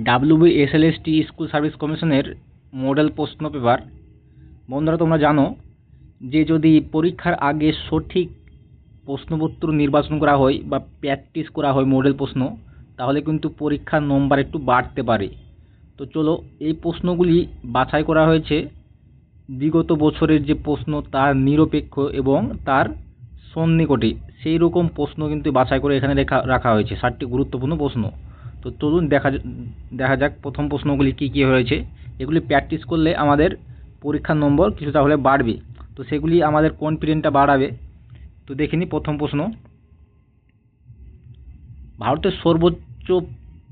WBSLST school service কমিশনের model প্রশ্ন paper. বন্ধুরা, তোমরা জানো যে যদি পরীক্ষার আগে সঠিক প্রশ্নপত্র নির্বাচন করা হয় বা প্র্যাকটিস করা হয় মডেল প্রশ্ন, তাহলে কিন্তু পরীক্ষার নম্বর একটু বাড়তে পারে। তো চলো, এই প্রশ্নগুলি বাছাই করা হয়েছে বিগত বছরের যে প্রশ্ন তার নিরপেক্ষ এবং তার সন্নিকটে সেই রকম প্রশ্ন কিন্তু বাছাই করে এখানে রাখা হয়েছে 7টি গুরুত্বপূর্ণ প্রশ্ন। তো চলুন দেখা যাক প্রথম প্রশ্নগুলি কী কী হয়েছে। এগুলি প্র্যাকটিস করলে আমাদের পরীক্ষার নম্বর কিছুটা হলে বাড়বে, তো সেগুলি আমাদের কনফিডেন্সটা বাড়াবে। তো দেখে নিই প্রথম প্রশ্ন। ভারতের সর্বোচ্চ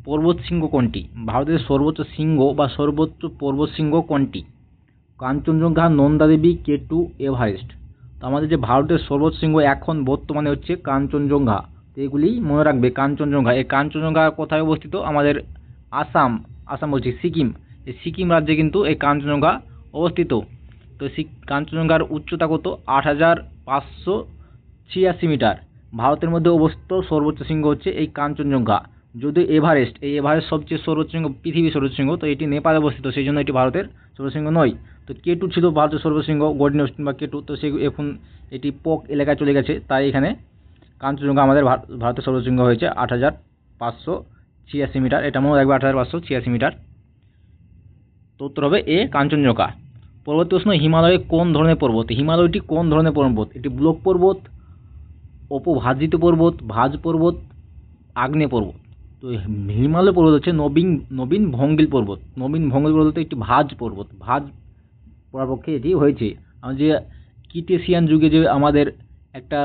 পর্বতশৃঙ্গ কোনটি? ভারতের সর্বোচ্চ শৃঙ্গ বা সর্বোচ্চ পর্বতশৃঙ্গ কোনটি? Kanchenjunga, Nanda Devi, K2, Everest. তো আমাদের যে ভারতের সর্বোচ্চ শৃঙ্গ এখন বর্তমানে হচ্ছে কাঞ্চনজঙ্ঘা। তো এগুলি মনে রাখবে, কাঞ্চনজঙ্ঘা। এই কাঞ্চনজঙ্ঘা কোথায় অবস্থিত? আমাদের আসাম বলছি, সিকিম। এই সিকিম রাজ্যে কিন্তু এই কাঞ্চনজঙ্ঘা অবস্থিত। তো কাঞ্চনজঙ্ঘার উচ্চতা কত? 8,586 মিটার। ভারতের মধ্যে অবস্থিত সর্বোচ্চ শৃঙ্গ হচ্ছে এই কাঞ্চনজঙ্ঘা। যদিও এভারেস্ট সবচেয়ে সর্বোচ্চ শৃঙ্গ, পৃথিবীর সর্বোচ্চ শৃঙ্গ, তো এটি নেপালে অবস্থিত, সেই জন্য এটি ভারতের সর্বোচ্চ শৃঙ্গ নয়। তো K2 ছিল ভারতের সর্বোচ্চ শৃঙ্গ, গডিন বা K2, তো সেই এখন এটি পক এলাকায় চলে গেছে, তাই এখানে কাঞ্চনজঙ্ঘা আমাদের ভারতের সর্বোচ্চ শৃঙ্গ হয়েছে 8,586 মিটার। এটা মনে রাখবে, 8,586 মিটার। তো উত্তর হবে এ, কাঞ্চনজঙ্ঘা। পরবর্তী প্রশ্ন, হিমালয় কোন ধরনের পর্বত? হিমালয়টি কোন ধরনের পর্বত? এটি ব্লক পর্বত, অপভাজিত পর্বত, ভাজ পর্বত, আগ্নেয় পর্বত। তো হিমালয় পর্বত হচ্ছে নবীন ভঙ্গিল পর্বত। নবীন ভঙ্গিল পর্বত একটি ভাজ পর্বত। ভাজ পক্ষে এটি হয়েছে। আমাদের যে ক্রিটেসিয়ান যুগে যে আমাদের একটা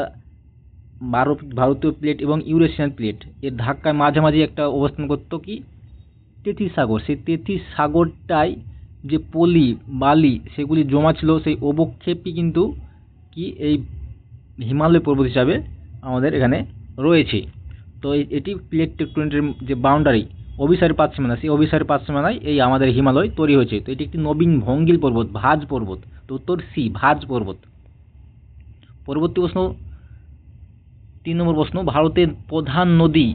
ভারতীয় প্লেট এবং ইউরেশিয়ান প্লেট এর ধাক্কায় মাঝামাঝি একটা অবস্থান করতো কি, তেথিস সাগর। সেই তেথিস সাগরটায় যে পলি বালি সেগুলি জমা ছিল, সেই অবক্ষেপই কিন্তু কি এই হিমালয় পর্বত হিসাবে আমাদের এখানে রয়েছে। তো এটি প্লেট টেকটনিকের যে বাউন্ডারি, অভিসারী পাতসীমানা, সেই অভিসারী পাতসীমানায় এই আমাদের হিমালয় তৈরি হয়েছে। তো এটি একটি নবীন ভঙ্গিল পর্বত, ভাজ পর্বত। তো উত্তর সি, ভাজ পর্বত। পরবর্তী প্রশ্ন, 3 নম্বর প্রশ্ন, ভারতের প্রধান নদী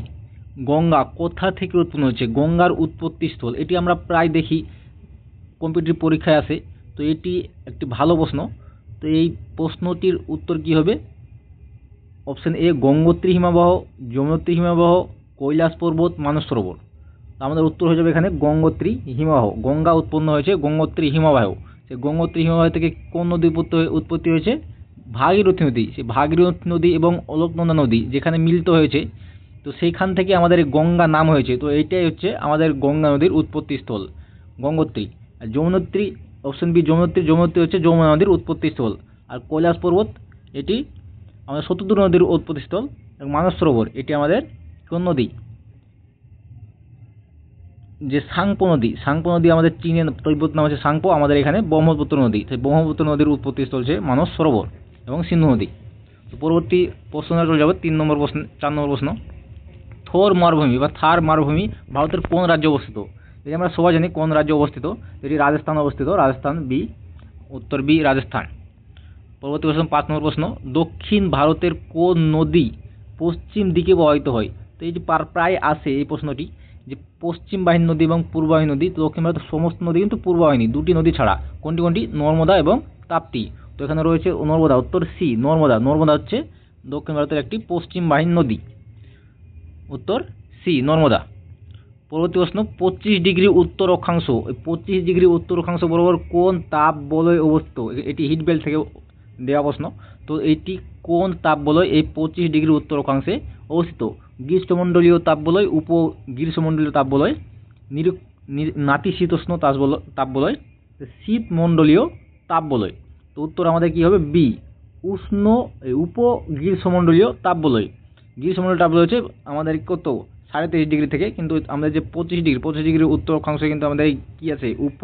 গঙ্গা কোথা থেকে উৎপন্ন হয়েছে? গঙ্গার উৎপত্তি স্থল। এটি আমরা প্রায় দেখি, কম্পিটিটিভ পরীক্ষায় আসে। তো এটি একটি ভালো প্রশ্ন। তো এই প্রশ্নটির উত্তর কি হবে? অপশন এ, গঙ্গোত্রী হিমবাহ, যমুনোত্রী হিমবাহ, কৈলাস পর্বত, মানস সরোবর। আমাদের উত্তর হয়ে যাবে এখানে গঙ্গোত্রী হিমবাহ। গঙ্গা উৎপন্ন হয়েছে গঙ্গোত্রী হিমবাহ। সেই গঙ্গোত্রী হিমবাহ থেকে কোন নদী উৎপত্তি হয়েছে? ভাগীরথী নদী। সেই ভাগীরথী নদী এবং অলকনন্দা নদী যেখানে মিলিত হয়েছে, তো সেইখান থেকে আমাদের গঙ্গা নাম হয়েছে। তো এইটাই হচ্ছে আমাদের গঙ্গা নদীর উৎপত্তি স্থল, গঙ্গোত্রী। আর যমুনোত্রী, অপশন বি, যমুনোত্রী হচ্ছে যমুনা নদীর উৎপত্তি স্থল। আর কৈলাস পর্বত এটি আমাদের শতদ্রু নদীর উৎপত্তিস্থল। এবং মানস সরোবর এটি আমাদের কোন নদী? যে সাংপো নদী আমাদের চীনের তৈবত নাম হচ্ছে সাংপো, আমাদের এখানে ব্রহ্মপুত্র নদী। সেই ব্রহ্মপুত্র নদীর উৎপত্তিস্থল হচ্ছে মানস সরোবর এবং সিন্ধু নদী। তো পরবর্তী প্রশ্ন চলে যাবে 4 নম্বর প্রশ্ন। থর মালভূমি বা থার মালভূমি ভারতের কোন রাজ্যে অবস্থিত? এই আমরা সবাই জানি কোন রাজ্যে অবস্থিত। এটি রাজস্থান অবস্থিত, রাজস্থান বি, উত্তর বি, রাজস্থান। পরবর্তী প্রশ্ন, 5 নম্বর প্রশ্ন, দক্ষিণ ভারতের কোন নদী পশ্চিম দিকে প্রবাহিত হয়? তো এটি প্রায় আসে এই প্রশ্নটি, যে পশ্চিম বাহিনী নদী এবং পূর্ব বাহিনী নদী। তো দক্ষিণ ভারতের সমস্ত নদী কিন্তু পূর্ব বাহিনী, 2টি নদী ছাড়া। কোনটি? নর্মদা এবং তাপ্তি। তো এখানে রয়েছে নর্মদা, উত্তর সি, নর্মদা হচ্ছে দক্ষিণ ভারতের একটি পশ্চিম বাহিনী নদী, উত্তর সি, নর্মদা। পরবর্তী প্রশ্ন, 25 ডিগ্রি উত্তর অক্ষাংশ। 25 ডিগ্রি উত্তর অক্ষাংশ বরাবর কোন তাপ বলয় অবস্থিত? এটি হিট বেল্ট থেকে দেওয়া প্রশ্ন। তো এটি কোন তাপ বলয় এই 25 ডিগ্রি উত্তর অক্ষাংশে অবস্থিত? গ্রীষ্মমণ্ডলীয় তাপ বলয়, উপ গ্রীষ্মমণ্ডলীয় তাপ বলয়, নাতিশীতোষ্ণ তাপ বলয়, শীতমণ্ডলীয় তাপ বলয়। তো উত্তর আমাদের কি হবে? বি, উপ গ্রীষ্মমণ্ডলীয় তাপ বলয়। গ্রীষ্মমণ্ডলীয় তাপ বলয় হচ্ছে আমাদের কত 23.5 ডিগ্রি থেকে, কিন্তু আমাদের যে 25 ডিগ্রি উত্তর অক্ষাংশে কিন্তু আমাদের কি আছে? উপ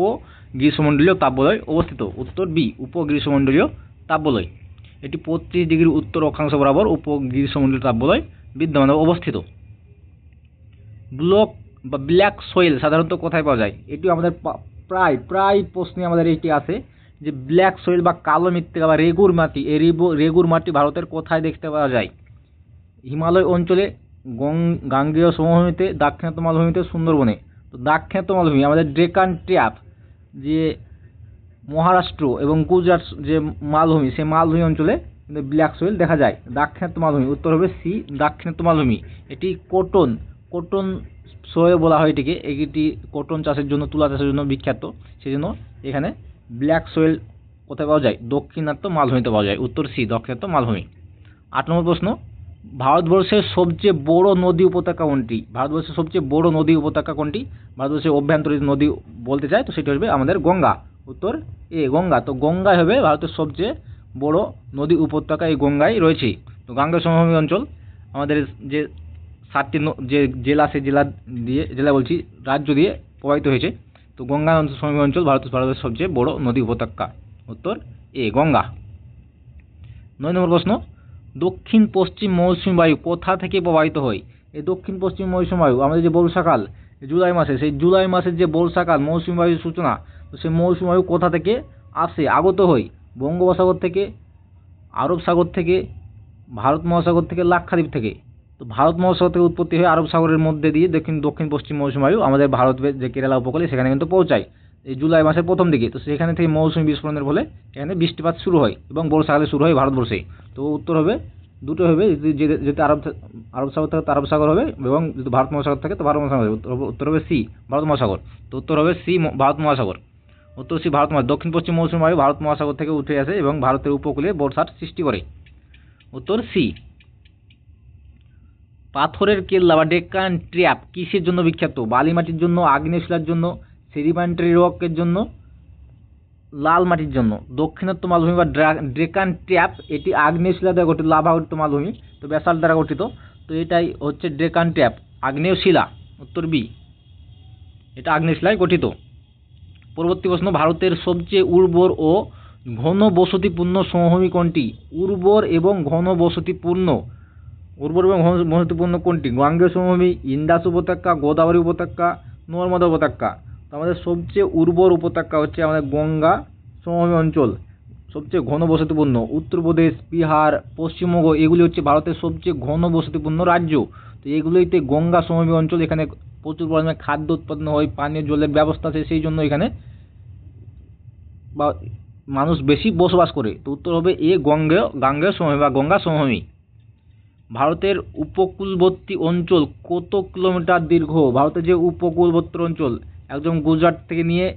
গ্রীষ্মমণ্ডলীয় তাপ বলয় অবস্থিত, উত্তর বি, উপ গ্রীষ্মমণ্ডলীয় তাপ বলয়। এটি 25 ডিগ্রি উত্তর অক্ষাংশ বরাবর উপ গ্রীষ্মমণ্ডলীয় তাপ বলয় বিদ্যমান অবস্থিত। ব্ল্যাক সোয়েল সাধারণত কোথায় পাওয়া যায়? এটিও আমাদের প্রায় প্রশ্নে আমাদের এটি আসে, যে ব্ল্যাক সোয়েল বা কালো মৃত্তিকা বা রেগুর মাটি, এই রেগুর মাটি ভারতের কোথায় দেখতে পাওয়া যায়? হিমালয় অঞ্চলে, গাঙ্গেয় সমভূমিতে, দাক্ষিণাত্য মালভূমিতে, সুন্দরবনে। তো দাক্ষিণাত্য মালভূমি আমাদের ডেকান ট্র্যাপ, যে মহারাষ্ট্র এবং গুজরাট যে মালভূমি, সেই মালভূমি অঞ্চলে কিন্তু ব্ল্যাক সোয়েল দেখা যায়। দাক্ষিণাত্য মালভূমি, উত্তর হবে সি দাক্ষিণাত্য মালভূমি। এটি কটন সোয়েল বলা হয় এটিকে। এটি কটন চাষের জন্য, তুলা চাষের জন্য বিখ্যাত। সেই জন্য এখানে ব্ল্যাক সোয়েল কোথায় পাওয়া যায়? দক্ষিণাত্য মালভূমিতে পাওয়া যায়। উত্তর সি দাক্ষিণাত্য মালভূমি। 8 নম্বর প্রশ্ন, ভারতবর্ষের সবচেয়ে বড় নদী উপত্যকা কোনটি? ভারতবর্ষের সবচেয়ে বড় নদী উপত্যকা কোনটি? ভারতবর্ষের অভ্যন্তরীণ নদী বলতে চাই তো সেটি হবে আমাদের গঙ্গা। উত্তর এ গঙ্গা। তো গঙ্গাই হবে ভারতের সবচেয়ে বড় নদী উপত্যকা, এই গঙ্গাই রয়েছে। তো গঙ্গা সমভূমি অঞ্চল আমাদের যে 7টি যে জেলা, সেই জেলা বলছি রাজ্য দিয়ে প্রবাহিত হয়েছে। তো গঙ্গা সমভূমি অঞ্চল ভারতের সবচেয়ে বড় নদী উপত্যকা। উত্তর এ গঙ্গা। 9 নম্বর প্রশ্ন, দক্ষিণ পশ্চিম মৌসুমী বায়ু কোথা থেকে প্রবাহিত হয়? এই দক্ষিণ পশ্চিম মৌসুমী বায়ু আমাদের যে বর্ষাকাল, জুলাই মাসে, সেই জুলাই মাসের যে বর্ষাকাল মৌসুমী বায়ুর সূচনা, তো সেই মৌসুমী বায়ু কোথা থেকে আসে, আগত হয়? বঙ্গোপসাগর থেকে, আরব সাগর থেকে, ভারত মহাসাগর থেকে, লাক্ষাদ্বীপ থেকে। তো ভারত মহাসাগর থেকে উৎপত্তি হয়ে আরব সাগরের মধ্যে দিয়ে দক্ষিণ পশ্চিম মৌসুমী বায়ু আমাদের ভারতের যে কেরালা উপকূলে সেখানে কিন্তু পৌঁছায় এই জুলাই মাসের প্রথম দিকে। তো সেখানে থেকে মৌসুমী বিস্ফোরণের ফলে এখানে বৃষ্টিপাত শুরু হয় এবং বর্ষাকালে শুরু হয় ভারতবর্ষে। তো উত্তর হবে দুটো হবে, যেহেতু আরব সাগর থাকে তো আরব সাগর হবে, এবং যদি ভারত মহাসাগর থাকে তো ভারত মহাসাগর হবে। উত্তর হবে সি ভারত মহাসাগর। তো উত্তর হবে সি ভারত মহাসাগর। উত্তর সি ভারত মহাসাগর। দক্ষিণ পশ্চিম মৌসুমী বায়ু ভারত মহাসাগর থেকে উঠে আসে এবং ভারতের উপকূলে বর্ষার সৃষ্টি করে। উত্তর সি। পাথরের কেল্লা বা ডেক্কান ট্র্যাপ কিসের জন্য বিখ্যাত? বালি মাটির জন্য, আগ্নেয় শিলার জন্য, সেডিমেন্টারি রকের জন্য, লাল মাটির জন্য। দক্ষিণাত্য মালভূমি বা ডেকান ট্র্যাপ এটি আগ্নেয় শিলা দ্বারা গঠিত, লাভা গঠিত মালভূমি, তো ব্যাসাল্ট দ্বারা গঠিত। তো এটাই হচ্ছে ডেকান ট্র্যাপ, আগ্নেয় শিলা। উত্তর বি, এটা আগ্নেয় শিলায় গঠিত। পরবর্তী প্রশ্ন, ভারতের সবচেয়ে উর্বর ও ঘন বসতিপূর্ণ সমভূমি কোনটি? উর্বর এবং ঘন বসতিপূর্ণ কোনটি? গাঙ্গেয় সমভূমি, ইন্দাস উপত্যকা, গোদাবরী উপত্যকা, নর্মদা উপত্যকা। তো আমাদের সবচেয়ে উর্বর উপত্যকা হচ্ছে আমাদের গঙ্গা সমভূমি অঞ্চল। সবচেয়ে ঘন বসতিপূর্ণ উত্তরপ্রদেশ, বিহার, পশ্চিমবঙ্গ, এগুলি হচ্ছে ভারতের সবচেয়ে ঘন বসতিপূর্ণ রাজ্য। তো এগুলোইতে গঙ্গা সমভূমি অঞ্চল, এখানে প্রচুর পরিমাণে খাদ্য উৎপন্ন হয়, পানীয় জলের ব্যবস্থা আছে, সেই জন্য এখানে মানুষ বেশি বসবাস করে। তো উত্তর হবে এ গাঙ্গেয় সমভূমি বা গঙ্গা সমভূমি। ভারতের উপকূলবর্তী অঞ্চল কত কিলোমিটার দীর্ঘ? ভারতের যে উপকূলবর্তী অঞ্চল, একদম গুজরাট থেকে নিয়ে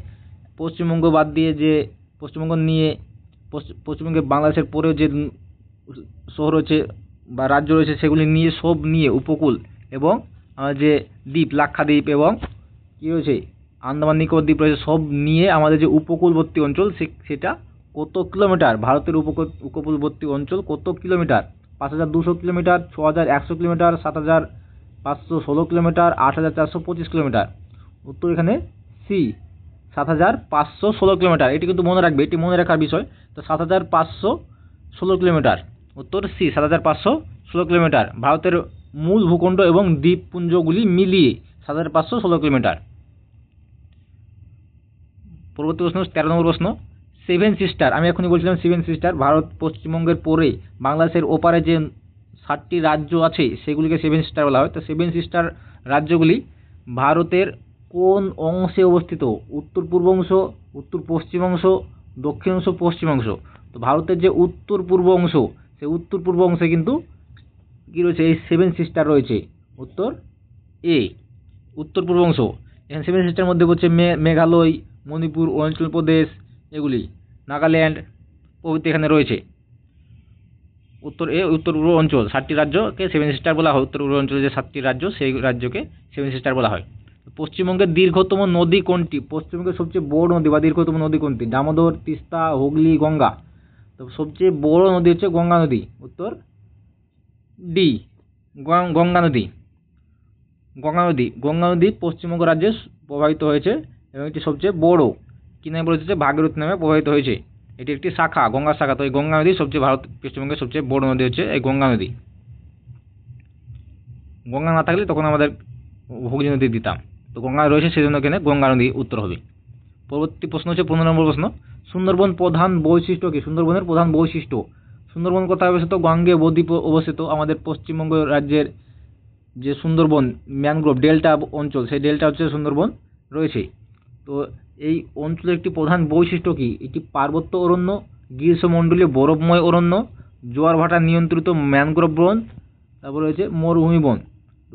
পশ্চিমবঙ্গ বাদ দিয়ে, যে পশ্চিমবঙ্গে বাংলাদেশের পরেও যে শহর রয়েছে বা রাজ্য রয়েছে সেগুলি নিয়ে, সব নিয়ে উপকূল, এবং যে দ্বীপ লাক্ষাদ্বীপ এবং কী রয়েছে আন্দামান নিকোবর দ্বীপ রয়েছে, সব নিয়ে আমাদের যে উপকূলবর্তী অঞ্চল সেটা কত কিলোমিটার? ভারতের উপকূলবর্তী অঞ্চল কত kilometre? 5200 kilometre, 6100 kilometre, 7516 kilometre, 8425 kilometre. উত্তর এখানে সি 7516 কিলোমিটার। এটি কিন্তু মনে রাখবে, এটি মনে রাখার বিষয়। তো 7516 কিলোমিটার। উত্তর সি 7516 কিলোমিটার। ভারতের মূল ভূখণ্ড এবং দ্বীপপুঞ্জগুলি মিলিয়ে 7516 কিলোমিটার। পরবর্তী প্রশ্ন 13 নম্বর প্রশ্ন, সেভেন সিস্টার, আমি এখনই বলছিলাম সেভেন সিস্টার, ভারত পশ্চিমবঙ্গের পরে বাংলাদেশের ওপারে যে 7টি রাজ্য আছে সেগুলিকে সেভেন সিস্টার বলা হয়। তো সেভেন সিস্টার রাজ্যগুলি ভারতের কোন অংশে অবস্থিত? উত্তর পূর্ব অংশ, উত্তর পশ্চিম অংশ, দক্ষিণ অংশ, পশ্চিম অংশ। তো ভারতের যে উত্তর পূর্ব অংশ, সেই উত্তর পূর্ব অংশে কিন্তু কী রয়েছে? এই সেভেন সিস্টার রয়েছে। উত্তর এ উত্তর পূর্ব অংশ। এখানে সেভেন সিস্টার মধ্যে হচ্ছে মেঘালয়, মণিপুর, অরুণাচল প্রদেশ, এগুলি নাগাল্যান্ড প্রভৃতি এখানে রয়েছে। উত্তর এ উত্তর পূর্ব অঞ্চল, 7টি রাজ্যকে সেভেন সিস্টার বলা হয়। উত্তর পূর্ব অঞ্চলে যে 7টি রাজ্য, সেই রাজ্যকে সেভেন সিস্টার বলা হয়। পশ্চিমবঙ্গের দীর্ঘতম নদী কোনটি? পশ্চিমবঙ্গের সবচেয়ে বড় নদী বা দীর্ঘতম নদী কোনটি? দামোদর, তিস্তা, হুগলি, গঙ্গা। তো সবচেয়ে বড় নদী হচ্ছে গঙ্গা নদী। উত্তর ডি গঙ্গা নদী। গঙ্গা নদী পশ্চিমবঙ্গ রাজ্যে প্রবাহিত হয়েছে এবং এটি সবচেয়ে বড়। কি নামে পরিচিত? ভাগীরথী নামে প্রবাহিত হয়েছে। এটি একটি শাখা, গঙ্গার শাখা। তো এই গঙ্গা নদী সবচেয়ে পশ্চিমবঙ্গের সবচেয়ে বড় নদী হচ্ছে এই গঙ্গা নদী। গঙ্গা না থাকলে তখন আমাদের হুগলি নদী দিতাম। তো গঙ্গা রয়েছে সেজন্য এখানে গঙ্গা নদী উত্তর হবে। পরবর্তী প্রশ্ন হচ্ছে 15 নম্বর প্রশ্ন, সুন্দরবন প্রধান বৈশিষ্ট্য কি? সুন্দরবনের প্রধান বৈশিষ্ট্য। সুন্দরবন কোথায় অবস্থিত? গাঙ্গেয় বদ্বীপ অবস্থিত আমাদের পশ্চিমবঙ্গ রাজ্যের যে সুন্দরবন ম্যানগ্রোভ ডেল্টা অঞ্চল, সেই ডেল্টা হচ্ছে সুন্দরবন রয়েছে। তো এই অঞ্চলের একটি প্রধান বৈশিষ্ট্য কী? এটি পার্বত্য অরণ্য, গ্রীষ্মমণ্ডলীয় বরফময় অরণ্য, জোয়ার ভাটা নিয়ন্ত্রিত ম্যানগ্রোভ বন, তারপর রয়েছে মরুভূমি বন। তো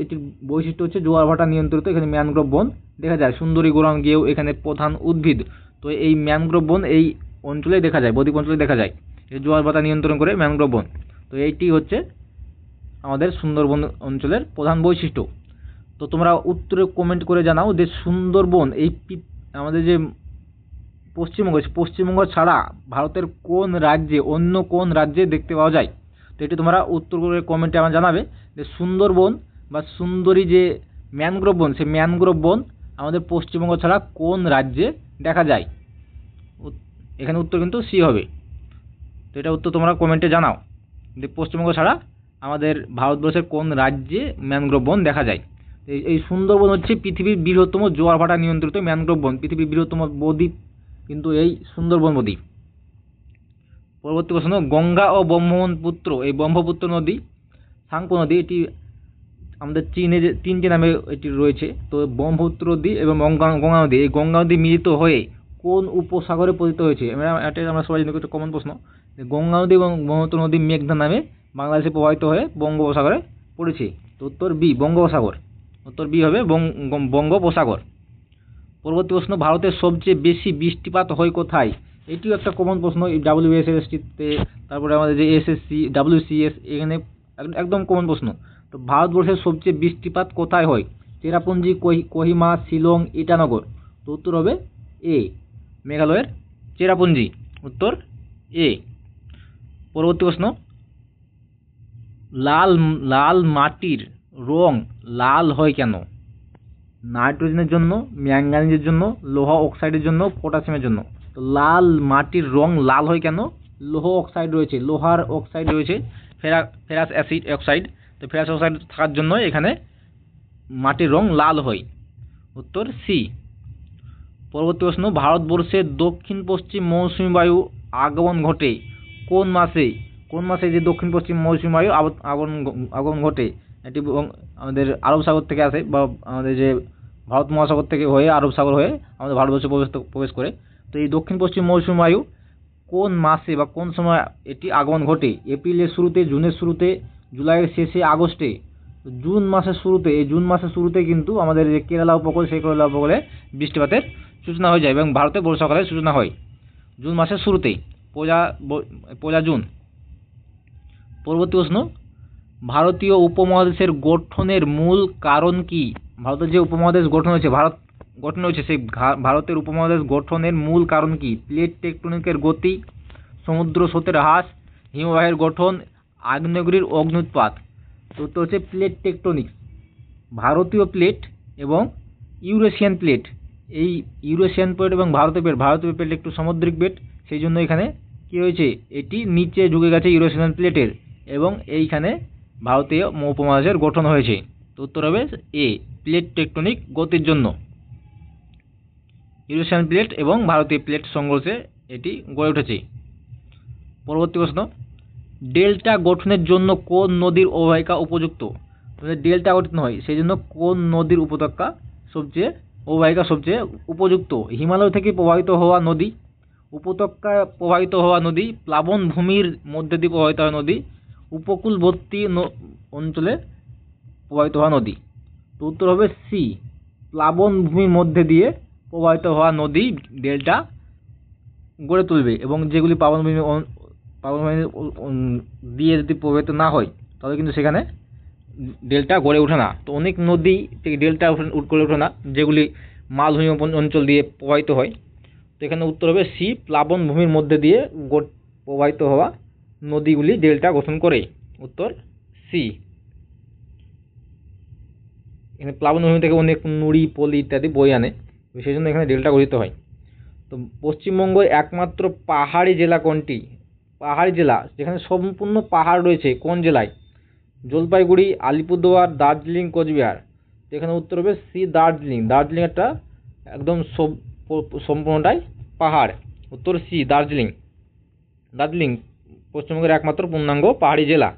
এটির বৈশিষ্ট্য হচ্ছে জোয়ার ভাটা নিয়ন্ত্রিত, এখানে ম্যানগ্রোভ বন দেখা যায়। সুন্দরী গোরান গেও এখানে প্রধান উদ্ভিদ। তো এই ম্যানগ্রোভ বন এই অঞ্চলে দেখা যায়, বদ্বীপ অঞ্চলে দেখা যায়। এই জোয়ার ভাটা নিয়ন্ত্রণ করে ম্যানগ্রোভ বন। তো এইটি হচ্ছে আমাদের সুন্দরবন অঞ্চলের প্রধান বৈশিষ্ট্য। তো তোমরা উত্তরে কমেন্ট করে জানাও যে সুন্দরবন আমাদের যে পশ্চিমবঙ্গ ছাড়া ভারতের কোন রাজ্যে, অন্য কোন রাজ্যে দেখতে পাওয়া যায়। তো এটি তোমরা উত্তর করে কমেন্টে আমার জানাবে যে সুন্দরবন বা সুন্দরী যে ম্যানগ্রোভ বন, সেই ম্যানগ্রোভ বন আমাদের পশ্চিমবঙ্গ ছাড়া কোন রাজ্যে দেখা যায়। এখানে উত্তর কিন্তু সি হবে। তো এটা উত্তর তোমরা কমেন্টে জানাও যে পশ্চিমবঙ্গ ছাড়া আমাদের ভারতবর্ষের কোন রাজ্যে ম্যানগ্রোভ বন দেখা যায়। এই সুন্দরবন হচ্ছে পৃথিবীর বৃহত্তম জোয়ার ভাটা নিয়ন্ত্রিত ম্যানগ্রোভ বন, পৃথিবীর বৃহত্তম বদ্বীপ কিন্তু এই সুন্দরবন বদ্বীপ। পরবর্তী প্রশ্ন, গঙ্গা ও ব্রহ্মপুত্র, এই ব্রহ্মপুত্র নদী, সাংপো নদী, এটি আমাদের চীনে যে 3টি নামে এটি রয়েছে। তো ব্রহ্মপুত্র নদী এবং গঙ্গা নদী, এই গঙ্গা নদী মিলিত হয়ে কোন উপসাগরে পতিত হয়েছে? এটা আমরা সবাই জানি, একটা কমন প্রশ্ন। গঙ্গা নদী এবং ব্রহ্মপুত্র নদী মেঘনা নামে বাংলাদেশে প্রবাহিত হয়ে বঙ্গোপসাগরে পড়েছে। তো উত্তর বি, বঙ্গোপসাগর। উত্তর বি হবে বঙ্গোপসাগর। পরবর্তী প্রশ্ন, ভারতের সবচেয়ে বেশি বৃষ্টিপাত হয় কোথায়? এটিও একটা কমন প্রশ্ন, WSSতে, তারপরে আমাদের যে SSC, WCS, এখানে একদম কমন প্রশ্ন। তো ভারতবর্ষের সবচেয়ে বৃষ্টিপাত কোথায় হয়? চেরাপুঞ্জি, কোহিমা, শিলং, ইটানগর। তো উত্তর হবে এ, মেঘালয়ের চেরাপুঞ্জি। উত্তর এ। পরবর্তী প্রশ্ন, লাল মাটির রং লাল হয় কেন? নাইট্রোজেনের জন্য, ম্যাঙ্গানিজের জন্য, লোহা অক্সাইডের জন্য, পটাশিয়ামের জন্য। তো লাল মাটির রং লাল হয় কেন? লোহা অক্সাইড রয়েছে, লোহার অক্সাইড রয়েছে, ফেরাস অক্সাইড। তো ফেরাস অক্সাইড থাকার জন্য এখানে মাটির রং লাল হয়। উত্তর সি। পরবর্তী প্রশ্ন, ভারতবর্ষের দক্ষিণ পশ্চিম মৌসুমী বায়ু আগমন ঘটে কোন মাসে? কোন মাসে যে দক্ষিণ পশ্চিম মৌসুমী বায়ু আগমন ঘটে? এটি আমাদের আরব সাগর থেকে আসে, বা আমাদের যে ভারত মহাসাগর থেকে হয়ে আরব সাগর হয়ে আমাদের ভারতবর্ষে প্রবেশ করে। তো এই দক্ষিণ পশ্চিম মৌসুমী বায়ু কোন মাসে বা কোন সময় এটি আগমন ঘটে? এপ্রিলের শুরুতে, জুনের শুরুতে, জুলাইয়ের শেষে, আগস্টে? জুন মাসের শুরুতে। এই জুন মাসের শুরুতে কিন্তু আমাদের যে কেরালা উপকূল, সেই কেরালা উপকূলে বৃষ্টিপাতের সূচনা হয়ে যায় এবং ভারতে বর্ষাকালের সূচনা হয় জুন মাসের শুরুতেই, পয়লা জুন। পরবর্তী প্রশ্ন, ভারতীয় উপমহাদেশের গঠনের মূল কারণ কি? ভারতের যে উপমহাদেশ গঠন হয়েছে, ভারত গঠন হয়েছে, সেই ভারতের উপমহাদেশ গঠনের মূল কারণ কি? প্লেট টেকটনিকের গতি, সমুদ্র স্রোতের হ্রাস, হিমবাহের গঠন, আগ্নেয়গিরির অগ্ন্যুৎপাত। তো হচ্ছে প্লেট টেকটনিক্স। ভারতীয় প্লেট এবং ইউরেশিয়ান প্লেট, এই ইউরেশিয়ান প্লেট এবং ভারতীয় প্লেট একটু সামুদ্রিক প্লেট, সেই জন্য এখানে কি হয়েছে, এটি নিচে ঝুঁকে গেছে ইউরেশিয়ান প্লেটের, এবং এইখানে ভারতীয় উপমহাদেশের গঠন হয়েছে। তো উত্তর হবে এ, প্লেট টেকটনিক গতির জন্য। ইউরেশিয়ান প্লেট এবং ভারতীয় প্লেট সংঘর্ষে এটি গড়ে উঠেছে। পরবর্তী প্রশ্ন, ডেল্টা গঠনের জন্য কোন নদীর অববাহিকা উপযুক্ত? ডেল্টা গঠন হয় সেই জন্য কোন নদীর অববাহিকা সবচেয়ে উপযুক্ত? হিমালয় থেকে প্রবাহিত হওয়া নদী, উপত্যকায় প্রবাহিত হওয়া নদী, প্লাবনভূমির মধ্যে দিয়ে প্রবাহিত হওয়া নদী, উপকূলবর্তী অঞ্চলে প্রবাহিত হওয়া নদী। তো উত্তর হবে সি, প্লাবনভূমির মধ্যে দিয়ে প্রবাহিত হওয়া নদী ডেল্টা গড়ে তুলবে, এবং যেগুলি প্লাবনভূমি দিয়ে যদি প্রবাহিত না হয় তাহলে কিন্তু সেখানে ডেল্টা গড়ে ওঠে না। তো অনেক নদী থেকে ডেল্টা গড়ে ওঠে না, যেগুলি মালভূমি অঞ্চল দিয়ে প্রবাহিত হয়। তো এখানে উত্তর হবে সি, প্লাবনভূমির মধ্যে দিয়ে প্রবাহিত হওয়া নদীগুলি ডেল্টা গঠন করে। উত্তর সি। এখানে প্লাবনভূমি থেকে অনেক নুড়ি, পলি ইত্যাদি বয়ে আনে, সেই জন্য এখানে ডেল্টা গঠিত হয়। তো পশ্চিমবঙ্গের একমাত্র পাহাড়ি জেলা কোনটি? পাহাড়ি জেলা যেখানে সম্পূর্ণ পাহাড় রয়েছে কোন জেলায়? জলপাইগুড়ি, আলিপুরদুয়ার, দার্জিলিং, কোচবিহার। এখানে উত্তর হবে সি, দার্জিলিং। দার্জিলিং একটা একদম সম্পূর্ণটাই পাহাড়। উত্তর সি, দার্জিলিং। দার্জিলিং পশ্চিমবঙ্গের একমাত্র পূর্ণাঙ্গ পাহাড়ি জেলা।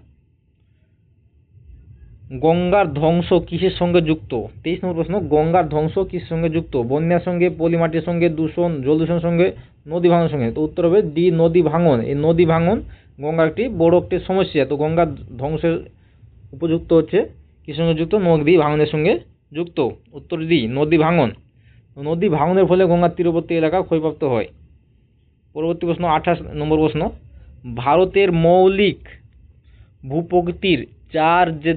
গঙ্গার ধ্বংস কিসের সঙ্গে যুক্ত? 23 নম্বর প্রশ্ন, গঙ্গার ধ্বংস কিসের সঙ্গে যুক্ত? বন্যার সঙ্গে, পলিমাটির সঙ্গে, দূষণ, জল দূষণের সঙ্গে, নদী ভাঙনের সঙ্গে। তো উত্তর হবে ডি, নদী ভাঙন। এই নদী ভাঙন গঙ্গার একটি বড় একটি সমস্যা। তো গঙ্গার ধ্বংসের উপযুক্ত হচ্ছে কিসের সঙ্গে যুক্ত? নদী ভাঙনের সঙ্গে যুক্ত। উত্তর ডি, নদী ভাঙন। নদী ভাঙনের ফলে গঙ্গার তীরবর্তী এলাকা ক্ষয়প্রাপ্ত হয়। পরবর্তী প্রশ্ন 28 নম্বর প্রশ্ন, ভারতের মৌলিক ভূপ্রকৃতির চারটি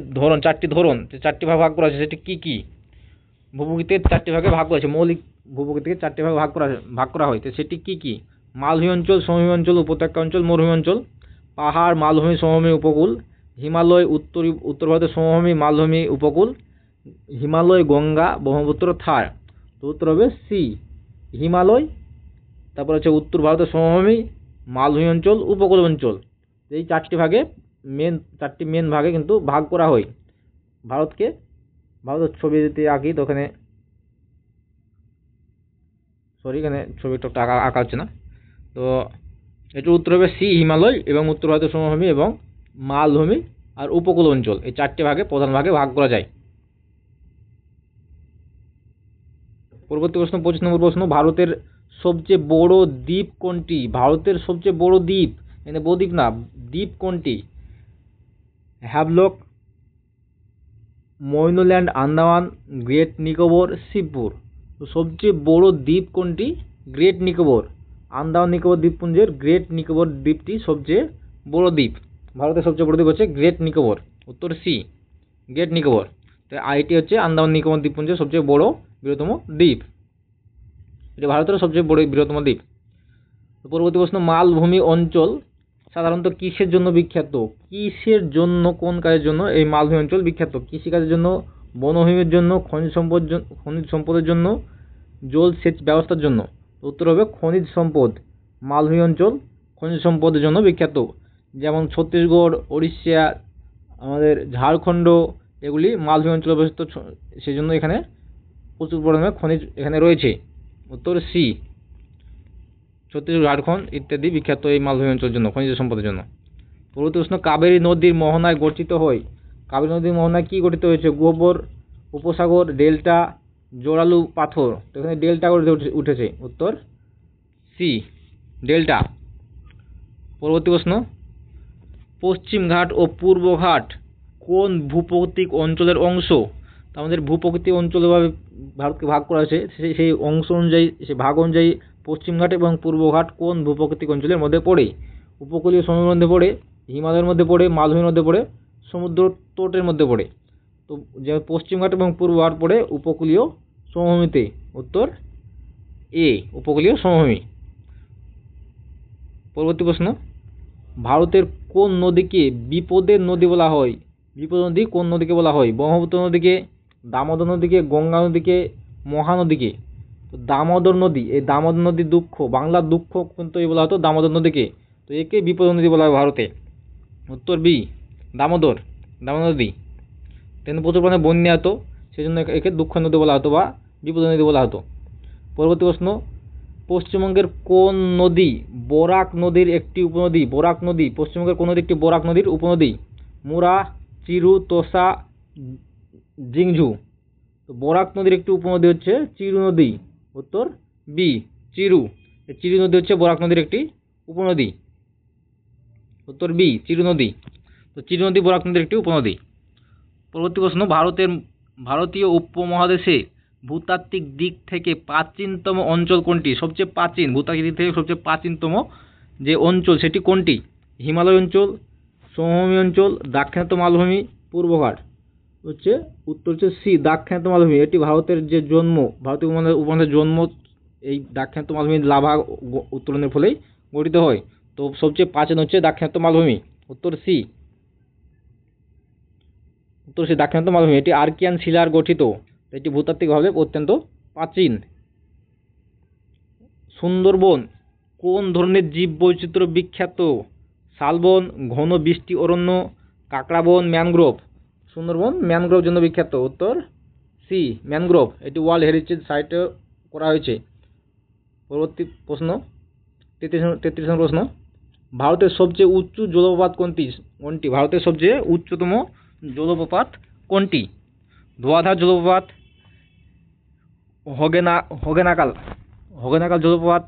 ধরন, চারটি ভাগ করা আছে, সেটি কি কি? ভূপ্রকৃতির চারটি ভাগে ভাগ করা আছে, মৌলিক ভূপ্রকৃতিকে চারটি ভাগে ভাগ করা হয়, তো সেটি কি কি? মালভূমি অঞ্চল, সমভূমি অঞ্চল, উপত্যকা অঞ্চল, মরুভূমি অঞ্চল। পাহাড়, মালভূমি, সমভূমি, উপকূল। হিমালয়, উত্তর ভারতের সমভূমি, মালভূমি, উপকূল। হিমালয়, গঙ্গা, ব্রহ্মপুত্র, থার। তো উত্তর হবে সি, হিমালয়, তারপর হচ্ছে উত্তর ভারতের সমভূমি, মালভূমি অঞ্চল, উপকূল অঞ্চল। এই চারটি মেন ভাগে কিন্তু ভাগ করা হয় ভারতকে। ভারতের ছবি যদি আঁকি তো এখানে এখানে ছবিটা আঁকা হচ্ছে না। তো এটার উত্তর হবে সি, হিমালয় এবং উত্তর ভারতের সমভূমি এবং মালভূমি আর উপকূল অঞ্চল। এই চারটি ভাগে প্রধান ভাগে ভাগ করা যায়। পরবর্তী প্রশ্ন 25 নম্বর প্রশ্ন, ভারতের সবচেয়ে বড় দ্বীপ কোনটি? ভারতের সবচেয়ে বড় দ্বীপ, এখানে বদ্বীপ না, দ্বীপ কোনটি? Havelock, mainland, Andaman, Great Nicobar, Shibpur. তো সবচেয়ে বড় দ্বীপ কোনটি? গ্রেট নিকোবর। আন্দামান নিকোবর দ্বীপপুঞ্জের গ্রেট নিকোবর দ্বীপটি সবচেয়ে বড় দ্বীপ। ভারতের সবচেয়ে বড় দ্বীপ হচ্ছে গ্রেট নিকোবর। উত্তর সি, গ্রেট নিকোবর। তো আইটি হচ্ছে আন্দামান নিকোবর দ্বীপপুঞ্জের সবচেয়ে বড় বৃহত্তম দ্বীপ। এটি ভারতের সবচেয়ে বড় বৃহত্তম দ্বীপ। পরবর্তী প্রশ্ন, মালভূমি অঞ্চল সাধারণত কিসের জন্য বিখ্যাত? কিসের জন্য, কোন কাজের জন্য এই মালভূমি অঞ্চল বিখ্যাত? কৃষিকাজের জন্য, বনভূমির জন্য, খনিজ সম্পদের জন্য, জলসেচ ব্যবস্থার জন্য। উত্তর হবে খনিজ সম্পদ। মালভূমি অঞ্চল খনিজ সম্পদের জন্য বিখ্যাত। যেমন ছত্তিশগড়, উড়িষ্যা, আমাদের ঝাড়খণ্ড, এগুলি মালভূমি অঞ্চলে অবস্থিত, সেই জন্য এখানে প্রচুর পরিমাণে খনিজ এখানে রয়েছে। উত্তর সি, ছত্তিশগড়, ঝাড়খণ্ড ইত্যাদি বিখ্যাত এই মালভূমি অঞ্চলের জন্য, খনিজ সম্পদের জন্য। পরবর্তী প্রশ্ন, কাবেরী নদীর মোহনায় গঠিত হয়। কাবেরী নদীর মোহনায় কি গঠিত হয়েছে? গোবর, উপসাগর, ডেল্টা, জোরালু পাথর। তো এখানে ডেল্টা গড়ে উঠেছে। উত্তর সি, ডেল্টা। পরবর্তী প্রশ্ন, পশ্চিম ঘাট ও পূর্ব ঘাট কোন ভূপ্রকৃতিক অঞ্চলের অংশ? আমাদের ভূপ্রকৃতিক অঞ্চলভাবে ভারতকে ভাগ করা হয়েছে, সেই অংশ অনুযায়ী, সেই ভাগ অনুযায়ী পশ্চিমঘাট এবং পূর্বঘাট কোন ভূপ্রকৃতিক অঞ্চলের মধ্যে পড়ে? উপকূলীয় সমভূমির মধ্যে পড়ে, হিমালয়ের মধ্যে পড়ে, মালভূমির মধ্যে পড়ে, সমুদ্র তটের মধ্যে পড়ে। তো যে পশ্চিমঘাট এবং পূর্বঘাট পড়ে উপকূলীয় সমভূমিতে। উত্তর এ, উপকূলীয় সমভূমি। পরবর্তী প্রশ্ন, ভারতের কোন নদীকে বিপদের নদী বলা হয়? বিপদ নদী কোন নদীকে বলা হয়? ব্রহ্মপুত্র নদীকে, দামোদর নদীকে, গঙ্গা নদীকে, মহানদীকে। তো দামোদর নদী, এই দামোদর নদীর দুঃখ, বাংলার দুঃখ কিন্তু এই বলা হতো দামোদর নদীকে। তো একে বিপদ নদী বলা হয় ভারতে। উত্তর বি, দামোদর নদী। তেমনি প্রচুর পরিমাণে বন্যা হতো, সেই জন্য একে দুঃখ নদী বলা হতো বা বিপদ নদী বলা হতো। পরবর্তী প্রশ্ন, পশ্চিমবঙ্গের কোন নদী বরাক নদীর একটি উপনদী? বরাক নদী পশ্চিমবঙ্গের কোন নদী একটি বরাক নদীর উপনদী? মুরা, চিরু, তোষা, জিংঝু। তো বরাক নদীর একটি উপনদী হচ্ছে চিরু নদী। উত্তর বি, চিরু। চিরু নদী হচ্ছে বরাক নদীর একটি উপনদী। উত্তর বি, চিরু নদী। তো চিরু নদী বরাক নদীর একটি উপনদী। পরবর্তী প্রশ্ন, ভারতীয় উপমহাদেশে ভূতাত্ত্বিক দিক থেকে প্রাচীনতম অঞ্চল কোনটি? সবচেয়ে প্রাচীন, ভূতাত্ত্বিক দিক থেকে সবচেয়ে প্রাচীনতম যে অঞ্চল সেটি কোনটি? হিমালয় অঞ্চল, সমভূমি অঞ্চল, দাক্ষিণাত্য মালভূমি, পূর্বঘাট। হচ্ছে উত্তর হচ্ছে সি, দাক্ষিণাত্য মালভূমি। এটি ভারতের যে জন্ম, ভারতীয় উপমহাদেশের জন্ম এই দাক্ষিণাত্য মালভূমির লাভা উত্তোলনের ফলেই গঠিত হয়। তো সবচেয়ে প্রাচীন হচ্ছে দাক্ষিণাত্য মালভূমি। উত্তর সি, দাক্ষিণাত্য মালভূমি। এটি আর্কিয়ান শিলার গঠিত, এটি ভূতাত্ত্বিকভাবে অত্যন্ত প্রাচীন। সুন্দরবন কোন ধরনের জীব বৈচিত্র্য বিখ্যাত? শালবন, ঘন বৃষ্টি অরণ্য, কাঁকড়াবন, ম্যানগ্রোভ। সুন্দরবন ম্যানগ্রোভ জন্য বিখ্যাত। উত্তর সি, ম্যানগ্রোভ। এটি ওয়ার্ল্ড হেরিটেজ সাইটে করা হয়েছে। পরবর্তী প্রশ্ন 33 নম্বর প্রশ্ন, ভারতের সবচেয়ে উঁচু জলপ্রপাত কোনটি? ভারতের সবচেয়ে উচ্চতম জলপ্রপাত কোনটি? ধোঁয়াধার জলপ্রপাত, হগেনাকাল জলপ্রপাত,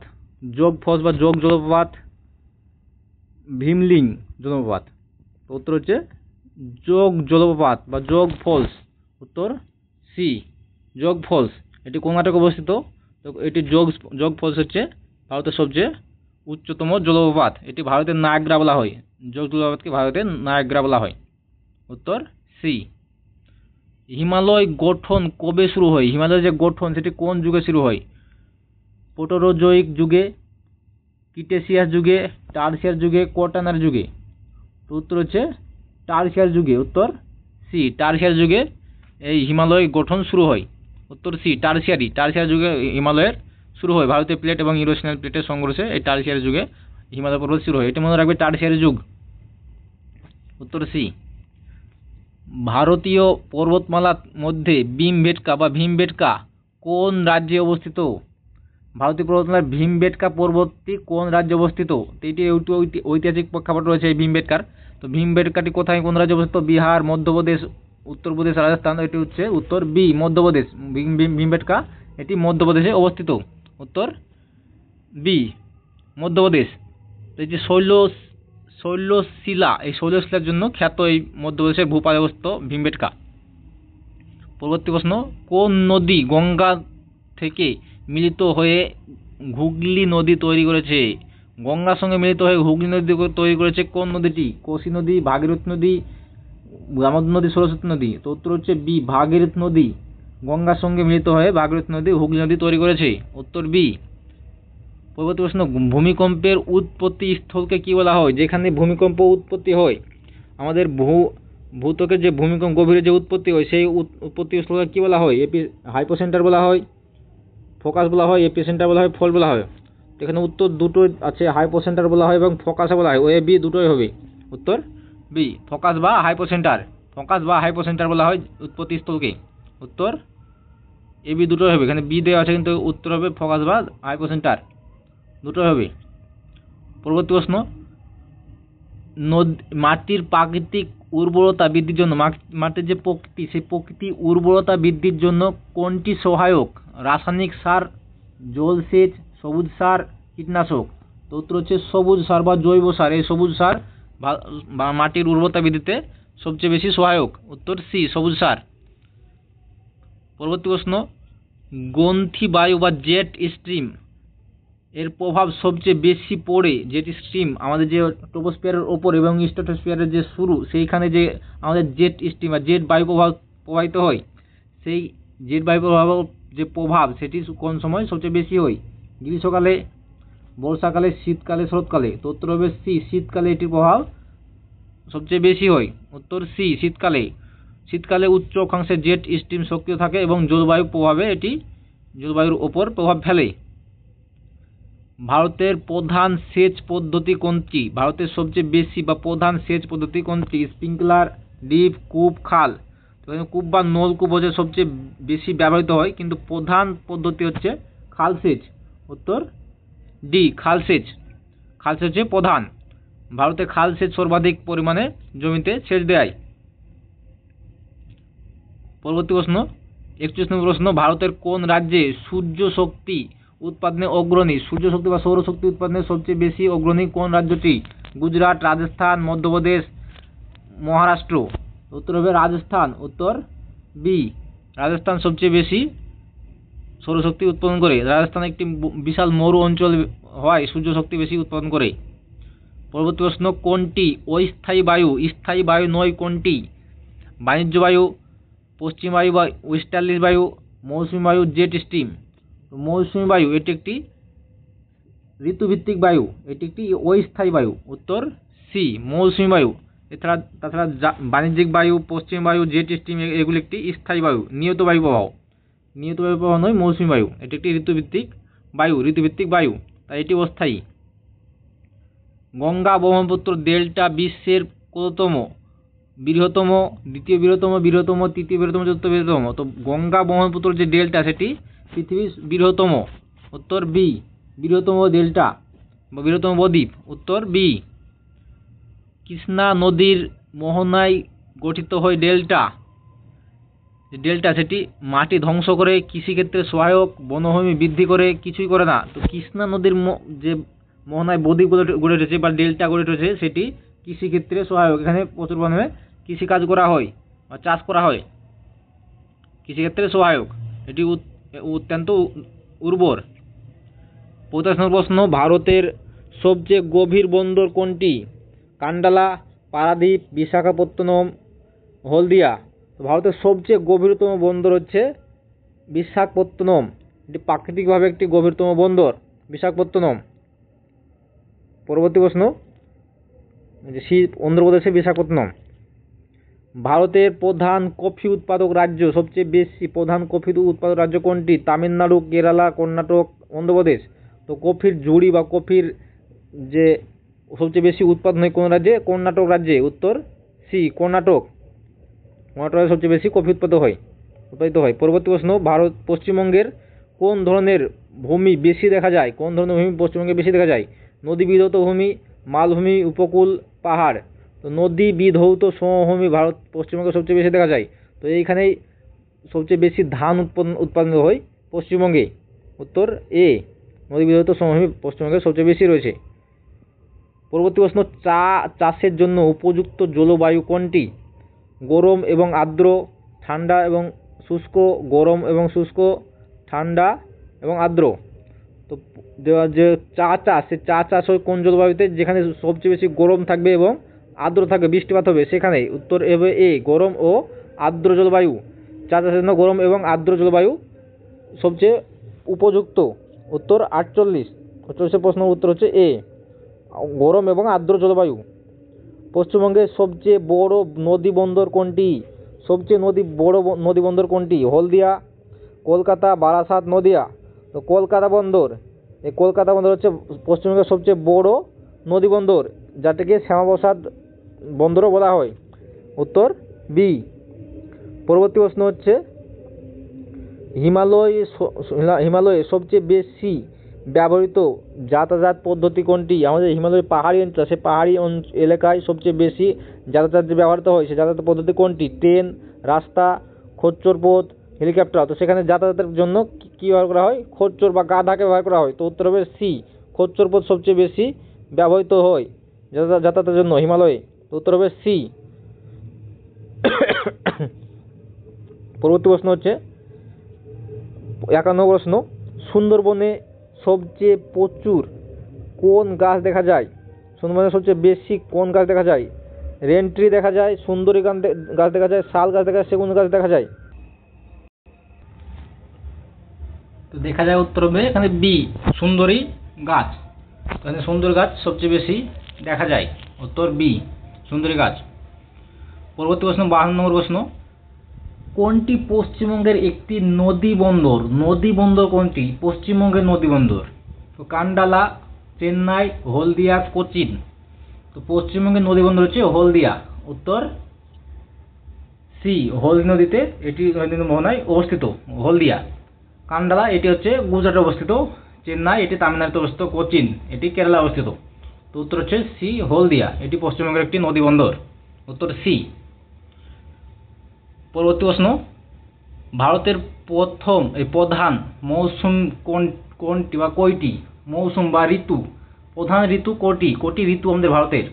যোগ ফলস বা যোগ জলপ্রপাত, ভীমলিং জলপ্রপাত। তো উত্তর হচ্ছে যোগ জলপ্রপাত বা যোগ ফলস। উত্তর সি, যোগ ফলস। এটি কর্ণাটকে অবস্থিত। তো এটি যোগ ফলস হচ্ছে ভারতের সবচেয়ে উচ্চতম জলপ্রপাত। এটি ভারতের নায়াগ্রা বলা হয়। যোগ জলপ্রপাতকে ভারতের নায়াগ্রা বলা হয়। উত্তর সি। হিমালয় গঠন কবে শুরু হয়? হিমালয়ের যে গঠন সেটি কোন যুগে শুরু হয়? প্রোটোজোয়িক যুগে, ক্রিটেসিয়াস যুগে, টারসিয়ার যুগে, কোয়াটারনারি যুগে। তো উত্তর হচ্ছে টারসিয়ার যুগে। উত্তর সি, টারসিয়ার যুগে এই হিমালয় গঠন শুরু হয়। উত্তর সি, টারসিয়ার যুগে হিমালয়ের শুরু হয়। ভারতীয় প্লেট এবং ইউরেশিয়ান প্লেটের সংঘর্ষে এই টারসিয়ার যুগে হিমালয় পর্বত শুরু হয়। এটা মনে রাখবে, টারসিয়ার যুগ। উত্তর সি। ভারতীয় পর্বতমালার মধ্যে ভীমবেটকা কোন রাজ্যে অবস্থিত? ভারতীয় পর্বতমালার ভীমবেটকা পর্বতটি কোন রাজ্যে অবস্থিত? এটি ঐতিহাসিক প্রেক্ষাপট রয়েছে এই ভীমবেটকার। তো ভীমবেটকাটি কোথায়, কোন রাজ্যে অবস্থিত? বিহার, মধ্যপ্রদেশ, উত্তরপ্রদেশ, রাজস্থান। এটি হচ্ছে উত্তর বি, মধ্যপ্রদেশ। ভীমবেটকা এটি মধ্যপ্রদেশে অবস্থিত। উত্তর বি, মধ্যপ্রদেশ। এই যে শৈলশিলা, এই শৈলশিলার জন্য খ্যাত এই মধ্যপ্রদেশের ভূপালে অবস্থিত ভীমবেটকা। পরবর্তী প্রশ্ন, কোন নদী গঙ্গা থেকে মিলিত হয়ে হুগলি নদী তৈরি করেছে? গঙ্গার সঙ্গে মিলিত হয়ে হুগলি নদী তৈরি করেছে কোন নদীটি? কোশি নদী, ভাগীরথী নদী, দামোদর নদী, সরস্বতী নদী। তো উত্তর হচ্ছে বি, ভাগীরথী নদী। গঙ্গার সঙ্গে মিলিত হয়ে ভাগীরথী নদী হুগলি নদী তৈরি করেছে। উত্তর বি। পরবর্তী প্রশ্ন, ভূমিকম্পের উৎপত্তি স্থলকে কি বলা হয়? যেখানে ভূমিকম্প উৎপত্তি হয়, আমাদের ভূত্বকের যে ভূমিকম্প গভীরে যে উৎপত্তি হয়, সেই উৎপত্তি স্থলকে কি বলা হয়? হাইপোসেন্টার বলা হয়, ফোকাস বলা হয়, এপিসেন্টার বলা হয়, ফল্ট বলা হয়। এখানে উত্তর দুটোই আছে, হাইপোসেন্টার বলা হয় এবং ফোকাসে বলা হয়। ও এ বি দুটোই হবে। উত্তর বি, ফোকাস বা হাইপোসেন্টার বলা হয় উৎপত্তি স্থলকে। উত্তর এ বি দুটোই হবে। এখানে বি দেওয়া আছে কিন্তু উত্তর হবে ফোকাস বা হাইপোসেন্টার, দুটোই হবে। পরবর্তী প্রশ্ন, মাটির প্রাকৃতিক উর্বরতা বৃদ্ধির জন্য, মাটির যে প্রকৃতি, সেই প্রকৃতি উর্বরতা বৃদ্ধির জন্য কোনটি সহায়ক? রাসায়নিক সার, জলসেচ, সবুজ সার, কীটনাশক। তো উত্তর হচ্ছে সবুজ সার বা জৈব সার। এই সবুজ সার মাটির উর্বরতা বৃদ্ধিতে সবচেয়ে বেশি সহায়ক। উত্তর সি, সবুজ সার। পরবর্তী প্রশ্ন, গ্রন্থি বায়ু বা জেট স্ট্রিম এর প্রভাব সবচেয়ে বেশি পড়ে, জেট স্ট্রিম আমাদের যে ট্রপোস্ফিয়ারের ওপর এবং স্ট্র্যাটোস্ফিয়ারের যে শুরু, সেইখানে যে আমাদের জেট স্ট্রিম বা জেট বায়ু প্রবাহিত হয়, সেই জেট বায়ু যে প্রভাব সেটি কোন সময় সবচেয়ে বেশি হয়? গ্রীষ্মকালে, বর্ষাকালে, শীতকালে, শরৎকালে। তো উত্তর হবে সি, শীতকালে এটির প্রভাব সবচেয়ে বেশি হয়। উত্তর সি, শীতকালে উচ্চ অক্ষাংশে জেট স্ট্রিম সক্রিয় থাকে এবং জলবায়ুর ওপর প্রভাব ফেলে। ভারতের প্রধান সেচ পদ্ধতি কোনটি? ভারতের সবচেয়ে বেশি বা প্রধান সেচ পদ্ধতি কোনটি? স্প্রিংকলার, ডিপ, কূপ, খাল। কূপ বা নলকূপ হচ্ছে সবচেয়ে বেশি ব্যবহৃত হয়, কিন্তু প্রধান পদ্ধতি হচ্ছে খাল সেচ। উত্তর ডি, খাল সেচ হচ্ছে প্রধান। ভারতে খাল সেচ সর্বাধিক পরিমাণে জমিতে সেচ দেয়। পরবর্তী প্রশ্ন, 31 নম্বর প্রশ্ন, ভারতের কোন রাজ্যে সূর্য শক্তি উৎপাদনে অগ্রণী? সূর্য শক্তি বা সৌরশক্তি উৎপাদনে সবচেয়ে বেশি অগ্রণী কোন রাজ্যটি? গুজরাট, রাজস্থান, মধ্যপ্রদেশ, মহারাষ্ট্র। উত্তর হবে রাজস্থান। উত্তর বি, রাজস্থান সবচেয়ে বেশি সৌরশক্তি উৎপাদন করে। রাজস্থান একটি বিশাল মরু অঞ্চল হওয়ায় সূর্য শক্তি বেশি উৎপাদন করে। পরবর্তী প্রশ্ন, কোনটি অস্থায়ী বায়ু? স্থায়ী বায়ু নয় কোনটি? বাণিজ্য বায়ু, পশ্চিম বায়ু বা ওয়েস্টার্লি বায়ু, মৌসুমী বায়ু, জেট স্ট্রিম। মৌসুমী বায়ু এটি একটি ঋতুভিত্তিক বায়ু, এটি একটি অস্থায়ী বায়ু। উত্তর সি, মৌসুমী বায়ু। তাছাড়া বাণিজ্যিক বায়ু, পশ্চিম বায়ু, জেট স্ট্রিম এগুলি একটি স্থায়ী বায়ু, নিয়ত বায়ু প্রবাহ নয় মৌসুমী বায়ু। এটি একটি ঋতুভিত্তিক বায়ু, তাই এটি অস্থায়ী। গঙ্গা ব্রহ্মপুত্র ডেল্টা বিশ্বের কততম? বৃহত্তম, দ্বিতীয় বৃহত্তম, তৃতীয় বৃহত্তম, চতুর্থ বৃহত্তম। তো গঙ্গা ব্রহ্মপুত্র যে ডেল্টা সেটি পৃথিবীর বৃহত্তম। উত্তর বি, বৃহত্তম ডেল্টা বা বৃহত্তম বদ্বীপ। উত্তর বি। কৃষ্ণা নদীর মোহনায় গঠিত হয় ডেল্টা। যে ডেল্টা সেটি মাটি ধ্বংস করে, কৃষিক্ষেত্রে সহায়ক, বনভূমি বৃদ্ধি করে, কিছুই করে না। তো কৃষ্ণা নদীর যে মোহনায় বদ্বীপ গড়ে উঠেছে বা ডেল্টা গড়ে উঠেছে সেটি কৃষিক্ষেত্রে সহায়ক। এখানে প্রচুর পরিমাণে কৃষিকাজ করা হয় বা চাষ করা হয়, কৃষিক্ষেত্রে সহায়ক। এটি অত্যন্ত উর্বর। ৫০ নম্বর প্রশ্ন, ভারতের সবচেয়ে গভীর বন্দর কোনটি? কান্ডালা, পারাদ্বীপ, বিশাখাপত্তনম, হলদিয়া। ভারতের সবচেয়ে গভীরতম বন্দর হচ্ছে বিশাখাপত্তনম। এটি প্রাকৃতিকভাবে একটি গভীরতম বন্দর বিশাখাপত্তনম। পরবর্তী প্রশ্ন, অন্ধ্রপ্রদেশের বিশাখাপত্তনম। ভারতের প্রধান কফি উৎপাদক রাজ্য, সবচেয়ে বেশি প্রধান কফি উৎপাদক রাজ্য কোনটি? তামিলনাড়ু, কেরালা, কর্ণাটক, অন্ধ্রপ্রদেশ। তো কফির ঝুড়ি বা কফির যে সবচেয়ে বেশি উৎপাদন হয় কোন রাজ্যে? কর্ণাটক রাজ্যে। উত্তর সি, কর্ণাটক। কর্ণাটকে সবচেয়ে বেশি কফি উৎপাদিত হয়। পরবর্তী প্রশ্ন, পশ্চিমবঙ্গের কোন ধরনের ভূমি বেশি দেখা যায়? কোন ধরনের ভূমি পশ্চিমবঙ্গে বেশি দেখা যায়? নদী বিধৌত ভূমি, মালভূমি, উপকূল, পাহাড়। তো নদী বিধৌত সমভূমি পশ্চিমবঙ্গে সবচেয়ে বেশি দেখা যায়। তো এইখানেই সবচেয়ে বেশি ধান উৎপাদন হয় পশ্চিমবঙ্গে। উত্তর এ, নদী বিধৌত সমভূমি পশ্চিমবঙ্গে সবচেয়ে বেশি রয়েছে। পরবর্তী প্রশ্ন, চাষের জন্য উপযুক্ত জলবায়ু কোনটি? গরম এবং আর্দ্র, ঠান্ডা এবং শুষ্ক, গরম এবং শুষ্ক, ঠান্ডা এবং আর্দ্র। তো যে চা চাষ হয় কোন জলবায়ুতে? যেখানে সবচেয়ে বেশি গরম থাকবে এবং আর্দ্র থাকবে, বৃষ্টিপাত হবে সেখানেই। উত্তর হবে এ, গরম ও আর্দ্র জলবায়ু। চা চাষের জন্য গরম এবং আর্দ্র জলবায়ু সবচেয়ে উপযুক্ত। উত্তর 48 প্রশ্ন উত্তর হচ্ছে এ, গরম এবং আর্দ্র জলবায়ু। পশ্চিমবঙ্গের সবচেয়ে বড় নদী বন্দর কোনটি? সবচেয়ে বড় নদী বন্দর কোনটি? হলদিয়া, কলকাতা, বারাসাত, নদিয়া। তো কলকাতা বন্দর, এই কলকাতা বন্দর হচ্ছে পশ্চিমবঙ্গের সবচেয়ে বড় নদী বন্দর, যাটাকে শ্যামাপ্রসাদ বন্দরও বলা হয়। উত্তর বি। পরবর্তী প্রশ্ন হচ্ছে, হিমালয়ে সবচেয়ে বেশি ব্যবহৃত যাতায়াত পদ্ধতি কোনটি? আমাদের হিমালয় পাহাড়ি অঞ্চল, সেই পাহাড়ি এলাকায় সবচেয়ে বেশি যাতায়াত ব্যবহৃত হয়, সেই যাতায়াত পদ্ধতি কোনটি? ট্রেন, রাস্তা, খচ্চর পথ, হেলিকপ্টার। তো সেখানে যাতায়াতের জন্য কি ব্যবহার করা হয়? খচ্চর বা গাধাকে ব্যবহার করা হয়। তো উত্তর হবে সি, খচ্চর পথ সবচেয়ে বেশি ব্যবহৃত হয় যাতায়াতের জন্য হিমালয়ে। তো উত্তর হবে সি। পরবর্তী প্রশ্ন হচ্ছে 51 প্রশ্ন, সুন্দরবনে সবচেয়ে প্রচুর কোন গাছ দেখা যায়? সুন্দরবনে সবচেয়ে বেশি কোন গাছ দেখা যায়? রেন ট্রি দেখা যায়, সুন্দরী গাছ দেখা যায়, শাল গাছ দেখা যায়, সেগুন গাছ দেখা যায়। তো দেখা যায় উত্তর হবে এখানে বি, সুন্দরী গাছ। এখানে সুন্দর গাছ সবচেয়ে বেশি দেখা যায়। উত্তর বি, সুন্দরী গাছ। পরবর্তী প্রশ্ন 52 নম্বর প্রশ্ন, কোনটি পশ্চিমবঙ্গের একটি নদী বন্দর? নদী বন্দর কোনটি পশ্চিমবঙ্গের নদী বন্দর? তো কান্ডালা, চেন্নাই, হলদিয়া, কোচিন। তো পশ্চিমবঙ্গের নদী বন্দর হচ্ছে হলদিয়া। উত্তর সি, হলদি নদীতে এটি মোহনায় অবস্থিত হলদিয়া। কান্ডালা এটি হচ্ছে গুজরাটে অবস্থিত, চেন্নাই এটি তামিলনাড়ুতে অবস্থিত, কোচিন এটি কেরালা অবস্থিত। তো উত্তর হচ্ছে সি, হলদিয়া। এটি পশ্চিমবঙ্গের একটি নদী বন্দর। উত্তর সি। পরবর্তী প্রশ্ন, ভারতের প্রধান মৌসুম কোনটি বা কয়টি? মৌসুম বা ঋতু, প্রধান ঋতু কটি ঋতু আমাদের ভারতের?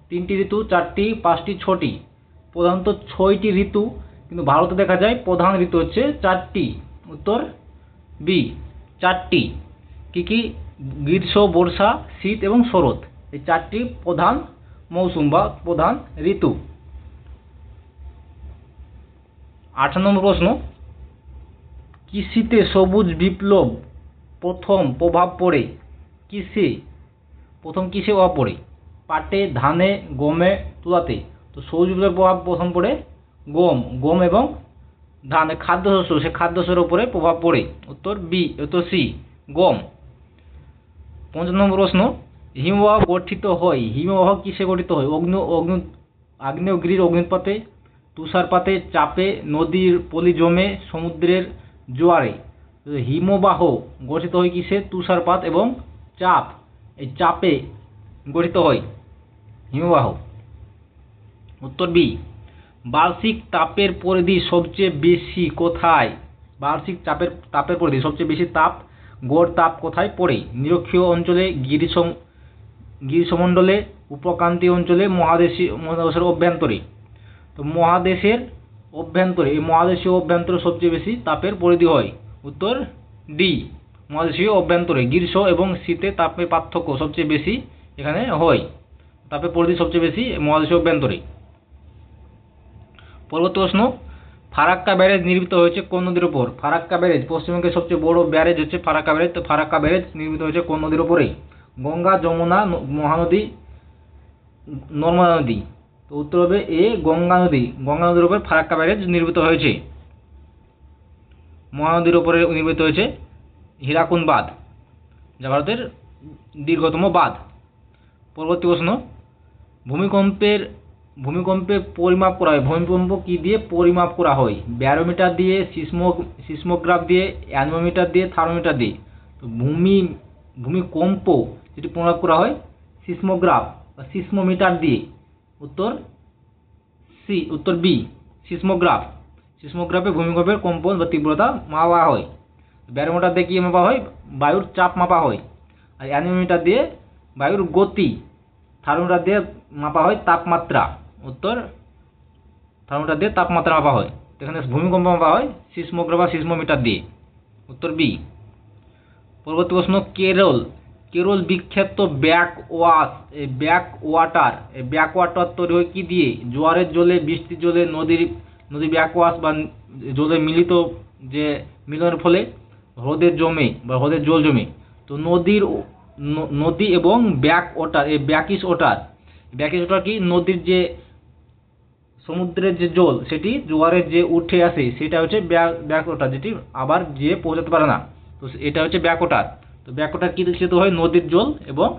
3টি ঋতু, 4টি, 5টি, 6টি। প্রধানত 6টি ঋতু, কিন্তু ভারতে দেখা যায় প্রধান ঋতু হচ্ছে 4টি। উত্তর বি, 4টি। কি কি? গ্রীষ্ম, বর্ষা, শীত এবং শরৎ। এই 4টি প্রধান মৌসুম বা প্রধান ঋতু। 58 নম্বর প্রশ্ন, কৃষিতে সবুজ বিপ্লব প্রথম প্রভাব পড়ে কিসে প্রভাব পড়ে? পাটে, ধানে, গমে, তুলাতে। তো সবুজ বিপ্লবের প্রভাব প্রথম পড়ে গম এবং ধান, খাদ্যশস্য, সে খাদ্যশস্যের উপরে প্রভাব পড়ে। উত্তর বি, উত্তর সি, গম। 55 নম্বর প্রশ্ন, হিমবাহ গঠিত হয়, হিমবাহ কিসে গঠিত হয়? আগ্নেয়গিরির অগ্নুৎপাতে, তুষারপাতে, চাপে, নদীর পলি জমে, সমুদ্রের জোয়ারে। হিমবাহ গঠিত হয় কিসে? তুষারপাত এবং চাপ, এই চাপে গঠিত হয় হিমবাহ। উত্তর বি। বার্ষিক তাপের পরিধি সবচেয়ে বেশি কোথায়? বার্ষিক তাপের পরিধি সবচেয়ে বেশি গড় তাপ কোথায় পড়ে? নিরক্ষীয় অঞ্চলে, গ্রীষ্মমণ্ডলে, উপক্রান্তীয় অঞ্চলে, মহাদেশের অভ্যন্তরে। তো মহাদেশের অভ্যন্তরে, এই মহাদেশীয় অভ্যন্তরে সবচেয়ে বেশি তাপের পরিধি হয়। উত্তর ডি, মহাদেশীয় অভ্যন্তরে। গ্রীষ্ম এবং শীতে তাপের পার্থক্য সবচেয়ে বেশি এখানে হয়, তাপের পরিধি সবচেয়ে বেশি মহাদেশীয় অভ্যন্তরে। পরবর্তী প্রশ্ন, ফারাক্কা ব্যারেজ নির্মিত হয়েছে কোন নদীর উপর? ফারাক্কা ব্যারেজ পশ্চিমবঙ্গের সবচেয়ে বড় ব্যারেজ হচ্ছে ফারাক্কা ব্যারেজ। তো ফারাক্কা ব্যারেজ নির্মিত হয়েছে কোন নদীর উপরে? গঙ্গা, যমুনা, মহানদী, নর্মদা নদী। তো উত্তর হবে এ, গঙ্গা নদী। গঙ্গা নদীর উপর ফারাক্কা ব্যারেজ নির্মিত হয়েছে। মহানদীর উপরে নির্মিত হয়েছে হীরাকুন্ড বাঁধ, যা ভারতের দীর্ঘতম বাঁধ। পরবর্তী প্রশ্ন, ভূমিকম্পে পরিমাপ করা হয়। ভূমিকম্প কি দিয়ে পরিমাপ করা হয়? ব্যারোমিটার দিয়ে, সিসমোগ্রাফ দিয়ে, অ্যানোমিটার দিয়ে, থার্মোমিটার দিয়ে। তো ভূমিকম্প যেটি পরিমাপ করা হয় সিসমোগ্রাফ বা সিসমোমিটার দিয়ে। উত্তর বি, সিসমোগ্রাফ। সিসমোগ্রাফে ভূমিকম্পের কম্পন বা তীব্রতা মাপা হয়। ব্যারোমিটার দিয়ে কি মাপা হয়? বায়ুর চাপ মাপা হয়। আর অ্যানোমিটার দিয়ে বায়ুর গতি। থার্মোমিটার দিয়ে মাপা হয় তাপমাত্রা। উত্তর, থার্মোমিটার দিয়ে তাপমাত্রা মাপা হয়। এখানে ভূমিকম্প মাপা হয় সিসমোগ্রাফ বা সিসমোমিটার দিয়ে। উত্তর বি। পরবর্তী প্রশ্ন, কেরল বিখ্যাত ব্যাক ওয়াটার তৈরি হয় কি দিয়ে? জোয়ারের জলে, বৃষ্টির জলে, নদী ব্যাক ওয়াশ বা জলে মিলনের ফলে হ্রদের জল জমে। তো নদী এবং ব্যাক ওয়াটার, এই ব্যাকিশ ওয়াটার কি? নদীর যে সমুদ্রের যে জল, সেটি জোয়ারের যে উঠে আসে, সেটা হচ্ছে ব্যাক ওয়াটার, যেটি আবার যেয়ে পৌঁছাতে পারে না। তো এটা হচ্ছে ব্যাক ওয়াটার। তো ব্যাক ওয়াটার কি দূষিত হয়? নদীর জল এবং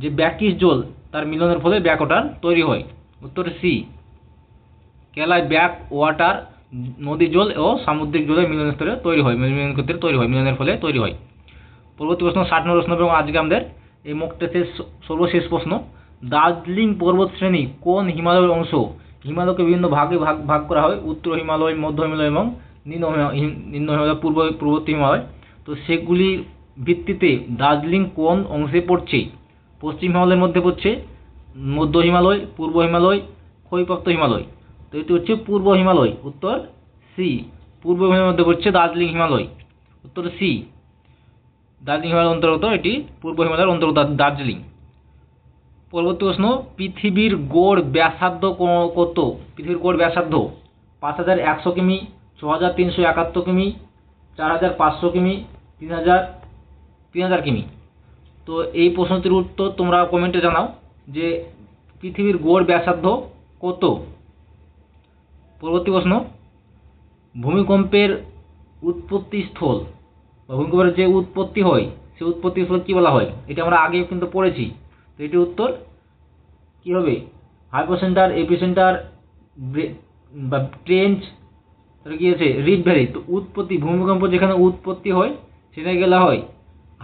যে ব্যাকিশ জল তার মিলনের ফলে ব্যাক ওয়াটার তৈরি হয়। উত্তর সি, কেলায় ব্যাক ওয়াটার নদী জল ও সামুদ্রিক জলের মিলনের ফলে তৈরি হয়। পরবর্তী প্রশ্ন 60 নম্বর প্রশ্ন এবং আজকে আমাদের এই মক টেস্টের সর্বশেষ প্রশ্ন, দার্জিলিং পর্বতশ্রেণী কোন হিমালয়ের অংশ? হিমালয়কে বিভিন্ন ভাগে ভাগ করা হয়, উত্তর হিমালয়, মধ্য হিমালয় এবং নিম্ন হিমালয়, পূর্ববর্তী হিমালয়। তো সেগুলির ভিত্তিতে দার্জিলিং কোন অংশে পড়ছে? পশ্চিম হিমালয়ের মধ্যে পড়ছে, মধ্য হিমালয়, পূর্ব হিমালয়, ক্ষয়প্রাপ্ত হিমালয়। তো এটি হচ্ছে পূর্ব হিমালয়। উত্তর সি, পূর্ব হিমালয়ের মধ্যে পড়ছে দার্জিলিং হিমালয়। উত্তর সি, দার্জিলিং হিমালয়ের অন্তর্গত, এটি পূর্ব হিমালয়ের অন্তর্গত দার্জিলিং। পরবর্তী প্রশ্ন, পৃথিবীর গড় ব্যাসার্ধ কত? পৃথিবীর গড় ব্যাসার্ধ 5100 কিমি, 6371 কিমি, 4500 কিমি, 3000 কিমি। তো এই প্রশ্নটির উত্তর তোমরা কমেন্টে জানাও যে পৃথিবীর গড় ব্যাসার্ধ কত। পরবর্তী প্রশ্ন, ভূমিকম্পের উৎপত্তি স্থল বা ভূমিকম্পের যে উৎপত্তি হয়, সেই উৎপত্তি স্থল কি বলা হয়? এটা আমরা আগে কিন্তু পড়েছি। তো এটির উত্তর কি হবে? হাইপোসেন্টার, এপিসেন্টার বা ট্রেঞ্চ, কি আছে রিফট ভ্যালি। তো ভূমিকম্প যেখানে উৎপত্তি হয় সেটাকে বলা হয়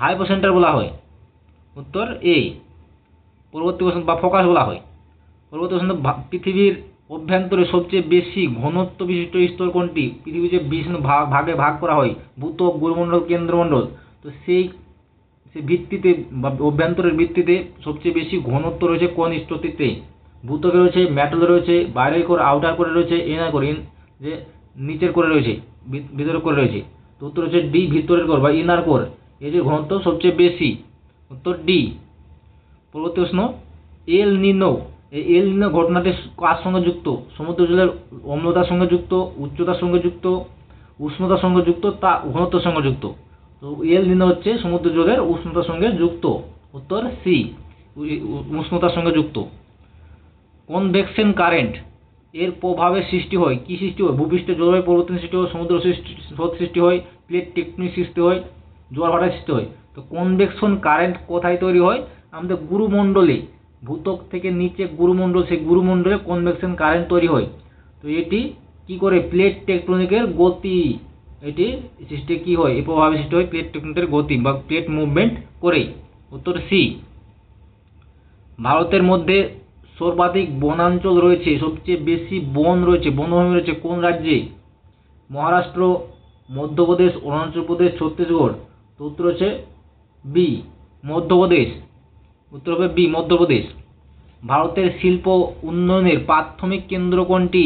হাইপোসেন্টার বলা হয়। উত্তর এ। পরবর্তী প্রশ্ন বা ফোকাস বলা হয়। পরবর্তী প্রশ্ন, পৃথিবীর অভ্যন্তরে সবচেয়ে বেশি ঘনত্ব বিশিষ্ট স্তর কোনটি? পৃথিবীর যে বিভিন্ন ভাগে ভাগ করা হয়, ভূত্বক, গুরুমণ্ডল, কেন্দ্রমণ্ডল। তো সেই ভিত্তিতে বা অভ্যন্তরের ভিত্তিতে সবচেয়ে বেশি ঘনত্ব রয়েছে কোন স্তরটিতে? ভূত্বকে রয়েছে, ম্যাটলে রয়েছে, বাইরের কোর, আউটার কোরে রয়েছে, ইনার কোর, যে নিচের কোরে রয়েছে, ভিতরের কোরে রয়েছে। তো উত্তর হচ্ছে ডি, ভিতরের কোর বা ইনার কোর। এই যে ঘনত্ব সবচেয়ে বেশি। উত্তর ডি। পরবর্তী প্রশ্ন, এল নিনো ঘটনাটি কার সঙ্গে যুক্ত? সমুদ্র জলের অম্লতার সঙ্গে যুক্ত, উচ্চতার সঙ্গে যুক্ত, উষ্ণতার সঙ্গে যুক্ত, তা ঘনত্বের সঙ্গে যুক্ত। তো এল নিনো হচ্ছে সমুদ্র জলের উষ্ণতার সঙ্গে যুক্ত। উত্তর সি, উষ্ণতার সঙ্গে যুক্ত। কনভেকশন কারেন্ট এর প্রভাবে সৃষ্টি হয়, কি সৃষ্টি হয়? ভূপৃষ্ঠে জলবায়ু পরিবর্তন সৃষ্টি হয়, সমুদ্র স্রোত সৃষ্টি হয়, প্লেট টেকটনিক সৃষ্টি হয়, জোয়ার ভাটার সৃষ্টি হয়। তো কনভেকশন কারেন্ট কোথায় তৈরি হয়? আমাদের গুরুমণ্ডলে, ভূত্বক থেকে নিচে গুরুমণ্ডল, সেই গুরুমণ্ডলে কনভেকশন কারেন্ট তৈরি হয়। তো এটি কি করে? প্লেট টেকটনিকের গতি, এটি সৃষ্টি কি হয়? এই প্রভাবে সৃষ্টি হয় প্লেট টেকটনিকের গতি বা প্লেট মুভমেন্ট করে। উত্তর সি। ভারতের মধ্যে সর্বাধিক বনাঞ্চল রয়েছে, সবচেয়ে বেশি বন রয়েছে, বনভূমি রয়েছে কোন রাজ্যে? মহারাষ্ট্র, মধ্যপ্রদেশ, অরুণাচল প্রদেশ, ছত্তিশগড়। তো উত্তর হচ্ছে বি, মধ্যপ্রদেশ। উত্তর হবে বি, মধ্যপ্রদেশ। ভারতের শিল্প উন্নয়নের প্রাথমিক কেন্দ্র কোনটি?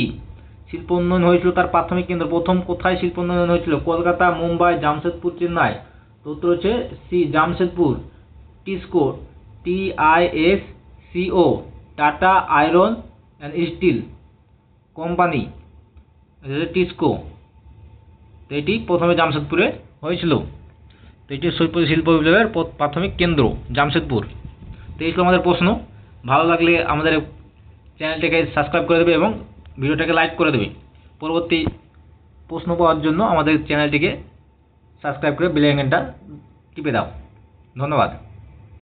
শিল্প উন্নয়ন হয়েছিল তার প্রাথমিক কেন্দ্র প্রথম কোথায় শিল্প উন্নয়ন হয়েছিল? কলকাতা, মুম্বাই, জামশেদপুর, চেন্নাই। তো উত্তর হচ্ছে C, Jamshedpur. TISCO, TISCO, Tata iron and steel company, TISCO. তো এটি প্রথমে জামশেদপুরে হয়েছিল। তো এটি শিল্প বিপ্লবের প্রাথমিক কেন্দ্র জামশেদপুর। তো এই ছিল আমাদের প্রশ্ন। ভালো লাগলে আমাদের চ্যানেলটিকে সাবস্ক্রাইব করে দেবে এবং ভিডিওটাকে লাইক করে দেবে। পরবর্তী প্রশ্ন পাওয়ার জন্য আমাদের চ্যানেলটিকে সাবস্ক্রাইব করে বেল আইকনটা টিপে দাও। ধন্যবাদ।